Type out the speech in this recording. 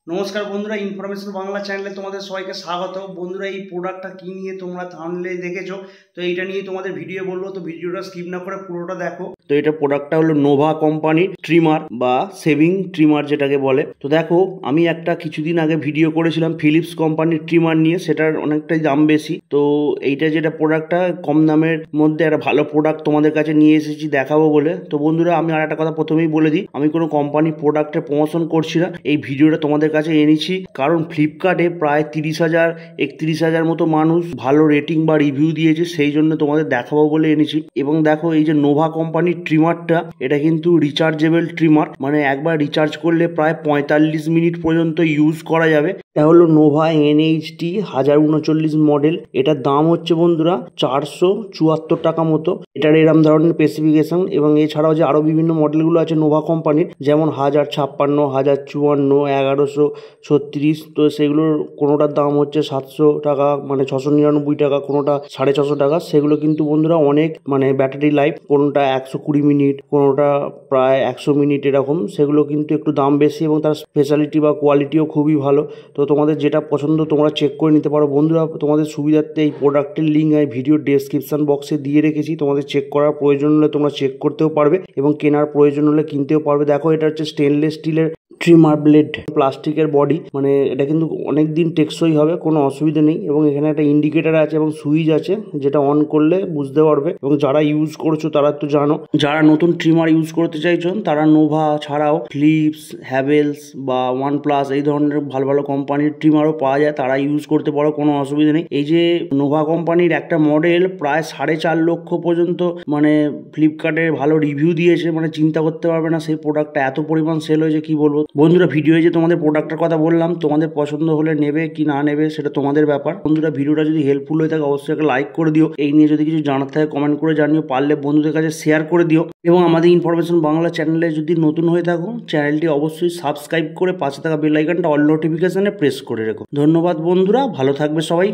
নমস্কার বন্ধুরা, ইনফরমেশন বাংলা চ্যানেলে তোমাদের সবাইকে স্বাগত। বন্ধুরা, এই প্রোডাক্টটা কি নিয়ে তোমরা থাম্বনেলে দেখেছো, তো এইটা নিয়ে তোমাদের ভিডিও বলবো, তো ভিডিওটা স্কিপ না করে পুরোটা দেখো। তো এটা প্রোডাক্টটা হলো নোভা কোম্পানির ট্রিমার বা সেভিং ট্রিমার যেটাকে বলে। তো দেখো, আমি একটা কিছুদিন আগে ভিডিও করেছিলাম ফিলিপস কোম্পানির ট্রিমার নিয়ে, সেটার অনেকটাই দাম বেশি। তো এইটা যেটা প্রোডাক্টটা কম দামের মধ্যে একটা ভালো প্রোডাক্ট তোমাদের কাছে নিয়ে এসেছি দেখাবো বলে। তো বন্ধুরা, আমি আর একটা কথা প্রথমেই বলে দিই, আমি কোনো কোম্পানির প্রোডাক্টের প্রমোশন করছি না। এই ভিডিওটা তোমাদের কাছে এনেছি কারণ ফ্লিপকার্টে প্রায় 30,000 31,000 মতো মানুষ ভালো রেটিং বা রিভিউ দিয়েছে, সেই জন্য তোমাদের দেখাবো বলে এনেছি। এবং দেখো, এই যে নোভা কোম্পানির ট্রিমারটা, এটা কিন্তু রিচার্জেবল ট্রিমার, মানে একবার রিচার্জ করলে প্রায় 45 মিনিট পর্যন্ত ইউজ করা যাবে। এটা হলো নোভা NHT 1039 মডেল। এটার দাম হচ্ছে বন্ধুরা 474 টাকা মতো। এটার এরম ধরনের স্পেসিফিকেশন, এবং এছাড়াও যে আরো বিভিন্ন মডেলগুলো আছে নোভা কোম্পানির, যেমন 1056, 1054, 1136, তো সেগুলোর কোনোটার দাম হচ্ছে 700 টাকা, মানে 699 টাকা, কোনোটা 650 টাকা। সেগুলো কিন্তু বন্ধুরা অনেক মানে ব্যাটারি লাইফ, কোনোটা 120 মিনিট, কোনোটা প্রায় 100 মিনিট এরকম। সেগুলো কিন্তু একটু দাম বেশি এবং তার স্পেশালিটি বা কোয়ালিটিও খুবই ভালো। তো তোমাদের যেটা পছন্দ তোমরা চেক করে নিতে পারো বন্ধুরা। তোমাদের সুবিধার্থে এই প্রোডাক্টের লিঙ্ক আমি ভিডিও ডেসক্রিপশন বক্সে দিয়ে রেখেছি, তোমাদের চেক করার প্রয়োজন হলে তোমরা চেক করতেও পারবে এবং কেনার প্রয়োজন হলে কিনতেও পারবে। দেখো, এটা হচ্ছে স্টেনলেস স্টিলের ট্রিমার ব্লেড, প্লাস্টিকের বডি, মানে এটা কিন্তু অনেক দিন টেকসই হবে, কোনো অসুবিধা নেই। এবং এখানে একটা ইন্ডিকেটার আছে এবং সুইচ আছে, যেটা অন করলে বুঝতে পারবে। এবং যারা ইউজ করছো তারা তো জানো, যারা নতুন ট্রিমার ইউজ করতে চাইছো তারা নোভা ছাড়াও ফিলিপস, হ্যাভেলস বা ওয়ানপ্লাস এই ধরনের ভালো ভালো কোম্পানির ট্রিমারও পাওয়া যায়, তারা ইউজ করতে পারো, কোনো অসুবিধা নেই। এই যে নোভা কোম্পানির একটা মডেল প্রায় 4.5 লক্ষ পর্যন্ত মানে ফ্লিপকার্টে ভালো রিভিউ দিয়েছে, মানে চিন্তা করতে পারবে না সেই প্রোডাক্টটা এত পরিমাণ সেল হয়েছে, কি বলবো বন্ধুরা। ভিডিওয়ে যে তোমাদের প্রোডাক্টের কথা বললাম, তোমাদের পছন্দ হলে নেবে কি না নেবে সেটা তোমাদের ব্যাপার। বন্ধুরা, ভিডিওটা যদি হেল্পফুল হয়ে থাকে অবশ্যই একটা লাইক করে দিও। এই নিয়ে যদি কিছু জানার থাকে কমেন্ট করে জানিও, পারলে বন্ধুদের কাছে শেয়ার করে দিও। এবং আমাদের ইনফরমেশন বাংলা চ্যানেলে যদি নতুন হয়ে থাকো, চ্যানেলটি অবশ্যই সাবস্ক্রাইব করে পাশে থাকা বেল আইকনটা অল নোটিফিকেশনে প্রেস করে রেখো। ধন্যবাদ বন্ধুরা, ভালো থাকবে সবাই।